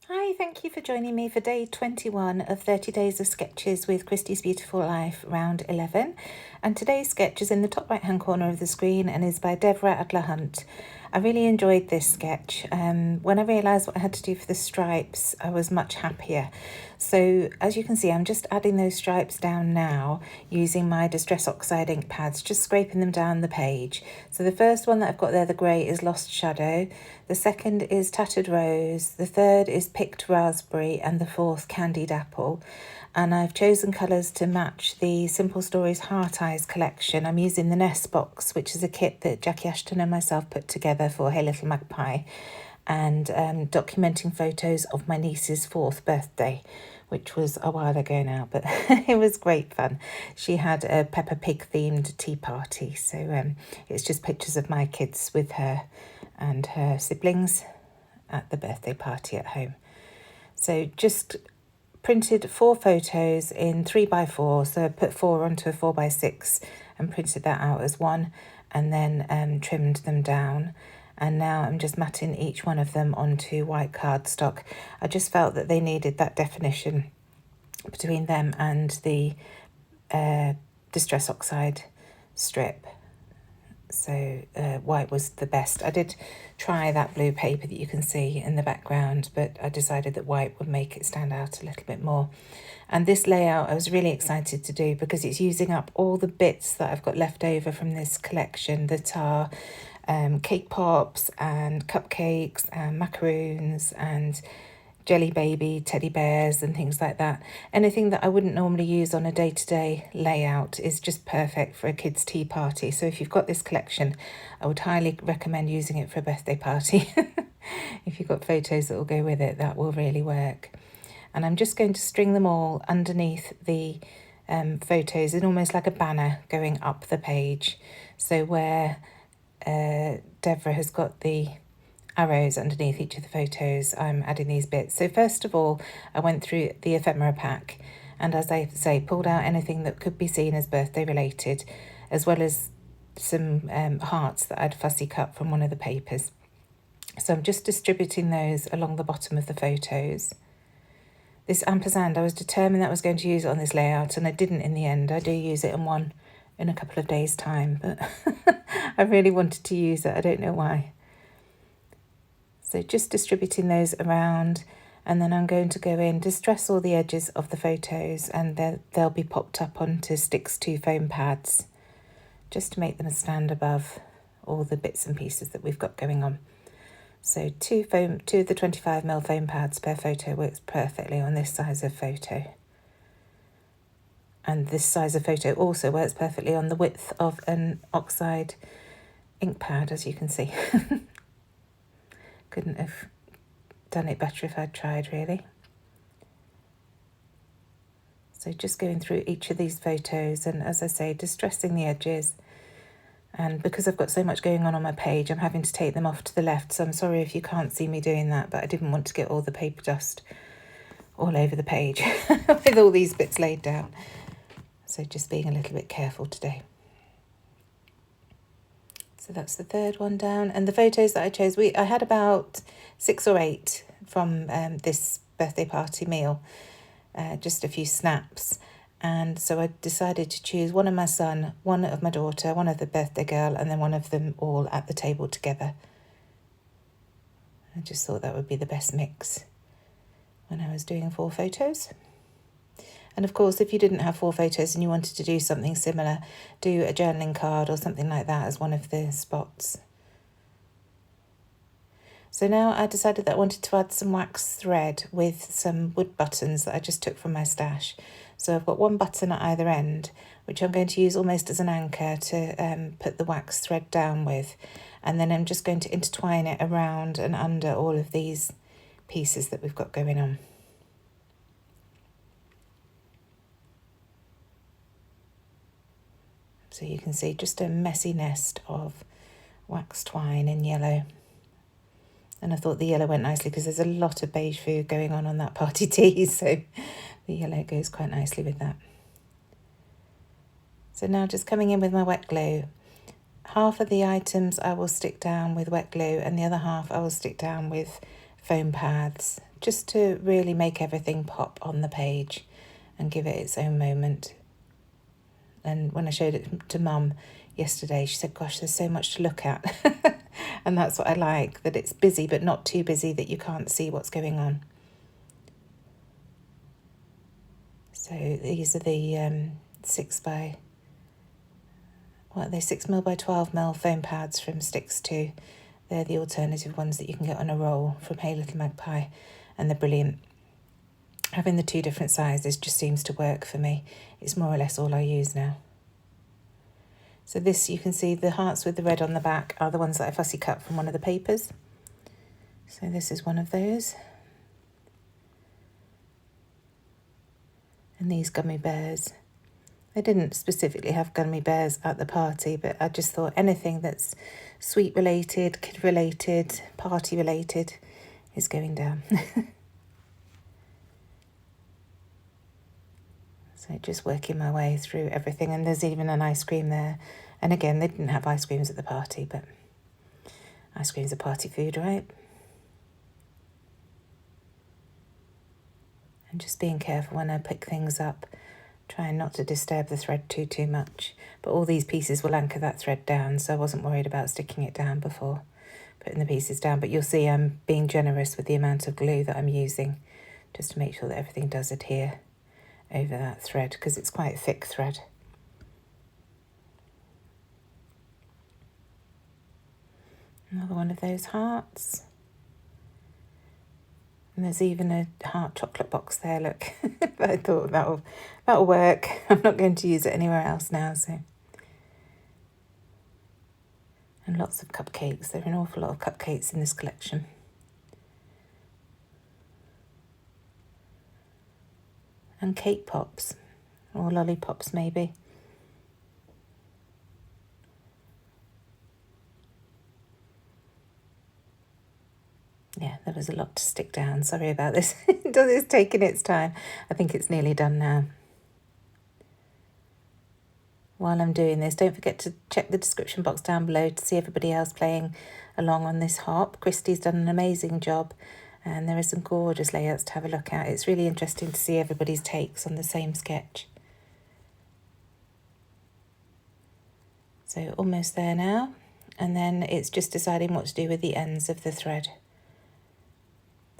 Hi, thank you for joining me for day 21 of 30 Days of Sketches with Christie's Beautiful Life, round 11. And today's sketch is in the top right hand corner of the screen and is by Deborah Adler Hunt. I really enjoyed this sketch. When I realised what I had to do for the stripes, I was much happier. So as you can see, I'm just adding those stripes down now using my Distress Oxide ink pads, just scraping them down the page. So the first one that I've got there, the grey, is Lost Shadow. The second is Tattered Rose. The third is Picked Raspberry, and the fourth Candied Apple. And I've chosen colours to match the Simple Stories Heart Eyes collection. I'm using the Nest box, which is a kit that Jackie Ashton and myself put together for Hey Little Magpie, and documenting photos of my niece's 4th birthday, which was a while ago now, but it was great fun. She had a Peppa Pig themed tea party, so it's just pictures of my kids with her and her siblings at the birthday party at home. So just printed 4 photos in 3x4, so I put 4 onto a 4x6 and printed that out as one, and then trimmed them down. And now I'm just matting each one of them onto white cardstock. I just felt that they needed that definition between them and the Distress Oxide strip. So white was the best. I did try that blue paper that you can see in the background, but I decided that white would make it stand out a little bit more. And this layout I was really excited to do because it's using up all the bits that I've got left over from this collection that are cake pops and cupcakes and macaroons and jelly baby teddy bears and things like that. Anything that I wouldn't normally use on a day-to-day layout is just perfect for a kids' tea party. So if you've got this collection, I would highly recommend using it for a birthday party. If you've got photos that will go with it, that will really work. And I'm just going to string them all underneath the photos in almost like a banner going up the page. So where Deborah has got the arrows underneath each of the photos, I'm adding these bits. So first of all, I went through the ephemera pack and, as I say, pulled out anything that could be seen as birthday related, as well as some hearts that I'd fussy cut from one of the papers. So I'm just distributing those along the bottom of the photos. This ampersand, I was determined that I was going to use it on this layout, and I didn't in the end. I do use it on one in a couple of days' time, but I really wanted to use it. I don't know why. So just distributing those around, and then I'm going to go in, distress all the edges of the photos, and they'll be popped up onto Sticks 2 foam pads, just to make them stand above all the bits and pieces that we've got going on. So two of the 25mm foam pads per photo works perfectly on this size of photo. And this size of photo also works perfectly on the width of an oxide ink pad, as you can see. Couldn't have done it better if I'd tried, really. So just going through each of these photos and, as I say, distressing the edges. And because I've got so much going on my page, I'm having to take them off to the left. So I'm sorry if you can't see me doing that, but I didn't want to get all the paper dust all over the page with all these bits laid down. So just being a little bit careful today. So that's the third one down. And the photos that I chose, I had about 6 or 8 from this birthday party meal, just a few snaps. And so I decided to choose one of my son, one of my daughter, one of the birthday girl, and then one of them all at the table together. I just thought that would be the best mix when I was doing 4 photos. And of course, if you didn't have 4 photos and you wanted to do something similar, do a journaling card or something like that as one of the spots. So now I decided that I wanted to add some wax thread with some wood buttons that I just took from my stash. So I've got one button at either end, which I'm going to use almost as an anchor to put the wax thread down with. And then I'm just going to intertwine it around and under all of these pieces that we've got going on. So you can see just a messy nest of wax twine in yellow. And I thought the yellow went nicely because there's a lot of beige food going on that party tee, so the yellow goes quite nicely with that. So now just coming in with my wet glue. Half of the items I will stick down with wet glue and the other half I will stick down with foam pads, just to really make everything pop on the page and give it its own moment. And when I showed it to Mum yesterday, she said, gosh, there's so much to look at. And that's what I like, that it's busy but not too busy that you can't see what's going on. So these are the 6 mil by 12 mil foam pads from Sticks 2. They're the alternative ones that you can get on a roll from Hey Little Magpie, and they're brilliant. Having the 2 different sizes just seems to work for me. It's more or less all I use now. So this, you can see the hearts with the red on the back are the ones that I fussy cut from one of the papers. So this is one of those. And these gummy bears. I didn't specifically have gummy bears at the party, but I just thought anything that's sweet related, kid related, party related is going down. So just working my way through everything, and there's even an ice cream there. And again, they didn't have ice creams at the party, but ice cream's a party food, right? And just being careful when I pick things up, trying not to disturb the thread too much. But all these pieces will anchor that thread down, so I wasn't worried about sticking it down before putting the pieces down. But you'll see I'm being generous with the amount of glue that I'm using, just to make sure that everything does adhere over that thread, because it's quite a thick thread. Another one of those hearts. And there's even a heart chocolate box there, look. But I thought that'll work. I'm not going to use it anywhere else now, so. And lots of cupcakes. There are an awful lot of cupcakes in this collection. And cake pops, or lollipops maybe. Yeah, there was a lot to stick down. Sorry about this. It's taking its time. I think it's nearly done now. While I'm doing this, don't forget to check the description box down below to see everybody else playing along on this hop. Christie's done an amazing job, and there are some gorgeous layouts to have a look at. It's really interesting to see everybody's takes on the same sketch. So almost there now, and then it's just deciding what to do with the ends of the thread.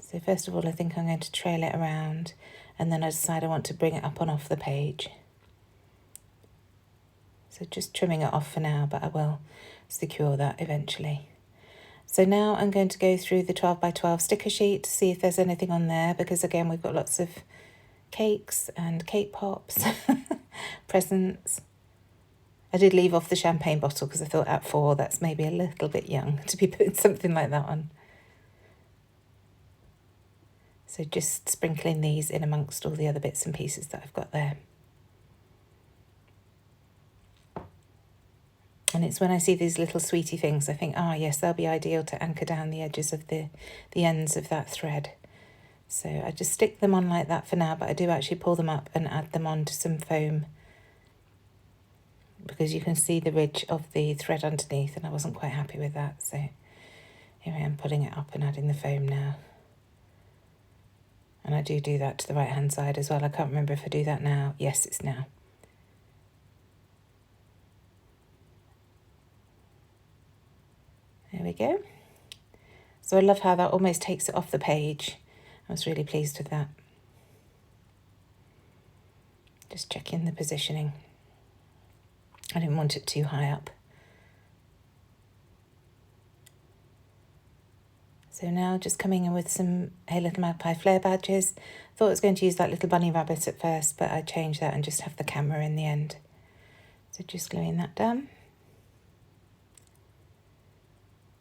So first of all, I think I'm going to trail it around, and then I decide I want to bring it up and off the page. So just trimming it off for now, but I will secure that eventually. So now I'm going to go through the 12 by 12 sticker sheet to see if there's anything on there, because again, we've got lots of cakes and cake pops, presents. I did leave off the champagne bottle because I thought at 4 that's maybe a little bit young to be putting something like that on. So just sprinkling these in amongst all the other bits and pieces that I've got there. And it's when I see these little sweetie things, I think, yes, they'll be ideal to anchor down the edges of the ends of that thread. So I just stick them on like that for now, but I do actually pull them up and add them on to some foam, because you can see the ridge of the thread underneath, and I wasn't quite happy with that. So here I am putting it up and adding the foam now. And I do that to the right hand side as well. I can't remember if I do that now. Yes, it's now. There we go. So I love how that almost takes it off the page. I was really pleased with that. Just checking the positioning. I didn't want it too high up. So now just coming in with some Hey Little Magpie Flair badges. Thought I was going to use that little bunny rabbit at first, but I changed that and just have the camera in the end. So just gluing that down.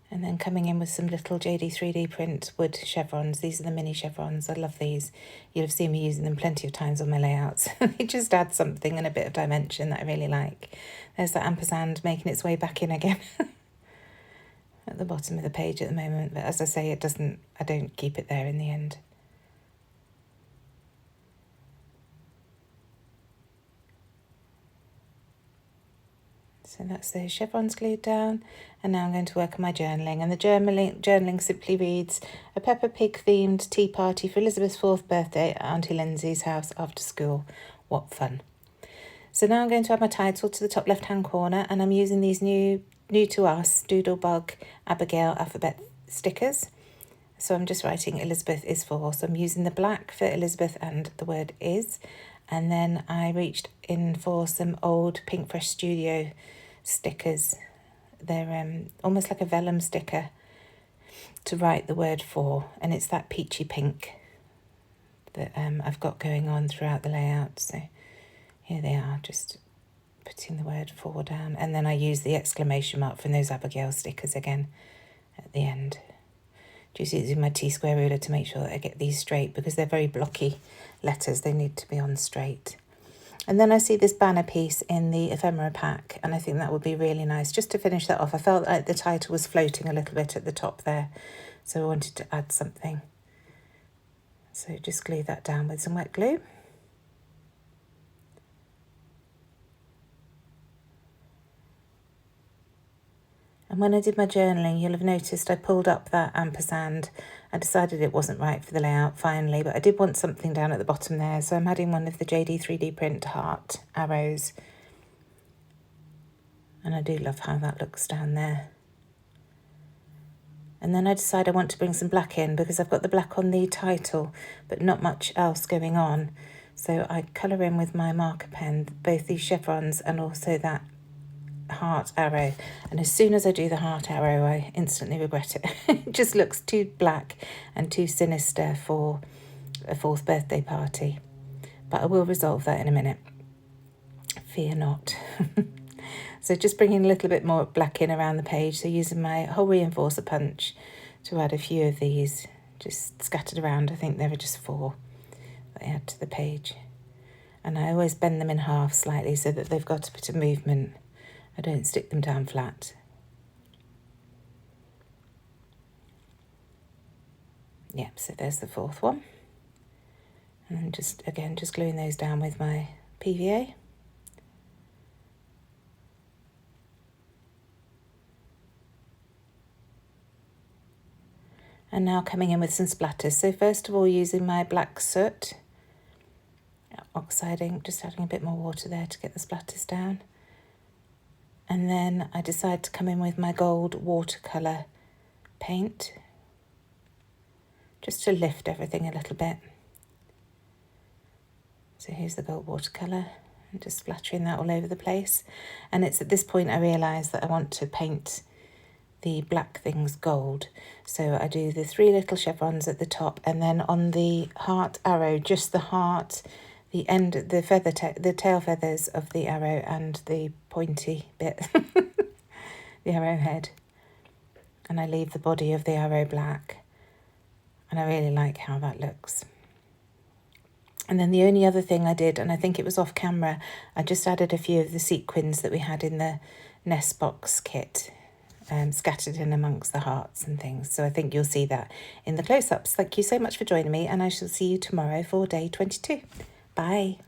And then coming in with some little JD3DPrint wood chevrons. These are the mini chevrons. I love these. You'll have seen me using them plenty of times on my layouts. They just add something and a bit of dimension that I really like. There's that ampersand making its way back in again. At the bottom of the page at the moment, but as I say, I don't keep it there in the end. So that's those chevrons glued down, and now I'm going to work on my journaling. And the journaling simply reads, a Peppa Pig themed tea party for Elizabeth's 4th birthday at Auntie Lindsay's house after school. What fun. So now I'm going to add my title to the top left hand corner, and I'm using these new to us Doodlebug Abigail alphabet stickers. So I'm just writing Elizabeth is 4. So I'm using the black for Elizabeth and the word is. And then I reached in for some old Pink Fresh Studio stickers. They're almost like a vellum sticker to write the word 4. And it's that peachy pink that I've got going on throughout the layout. So here they are, just putting the word 4 down. And then I use the exclamation mark from those Abigail stickers again at the end. Just using my T-square ruler to make sure that I get these straight, because they're very blocky letters. They need to be on straight. And then I see this banner piece in the ephemera pack, and I think that would be really nice just to finish that off. I felt like the title was floating a little bit at the top there, so I wanted to add something. So just glue that down with some wet glue. And when I did my journaling, you'll have noticed I pulled up that ampersand. I decided it wasn't right for the layout finally, but I did want something down at the bottom there. So I'm adding one of the JD3DPrint heart arrows. And I do love how that looks down there. And then I decide I want to bring some black in, because I've got the black on the title, but not much else going on. So I colour in with my marker pen, both these chevrons and also that heart arrow. And as soon as I do the heart arrow, I instantly regret it. It just looks too black and too sinister for a 4th birthday party. But I will resolve that in a minute. Fear not. So just bringing a little bit more black in around the page. So using my whole reinforcer punch to add a few of these, just scattered around. I think there are just 4 that I add to the page. And I always bend them in half slightly so that they've got a bit of movement. I don't stick them down flat. Yep, so there's the 4th one. And just gluing those down with my PVA. And now coming in with some splatters. So first of all, using my black soot, oxiding, just adding a bit more water there to get the splatters down. And then I decide to come in with my gold watercolour paint, just to lift everything a little bit. So here's the gold watercolour, and just splattering that all over the place. And it's at this point I realise that I want to paint the black things gold. So I do the 3 little chevrons at the top, and then on the heart arrow, just the heart, the end, the tail feathers of the arrow and the pointy bit, the arrowhead. And I leave the body of the arrow black. And I really like how that looks. And then the only other thing I did, and I think it was off camera, I just added a few of the sequins that we had in the Nest Box kit, scattered in amongst the hearts and things. So I think you'll see that in the close-ups. Thank you so much for joining me, and I shall see you tomorrow for day 22. Bye.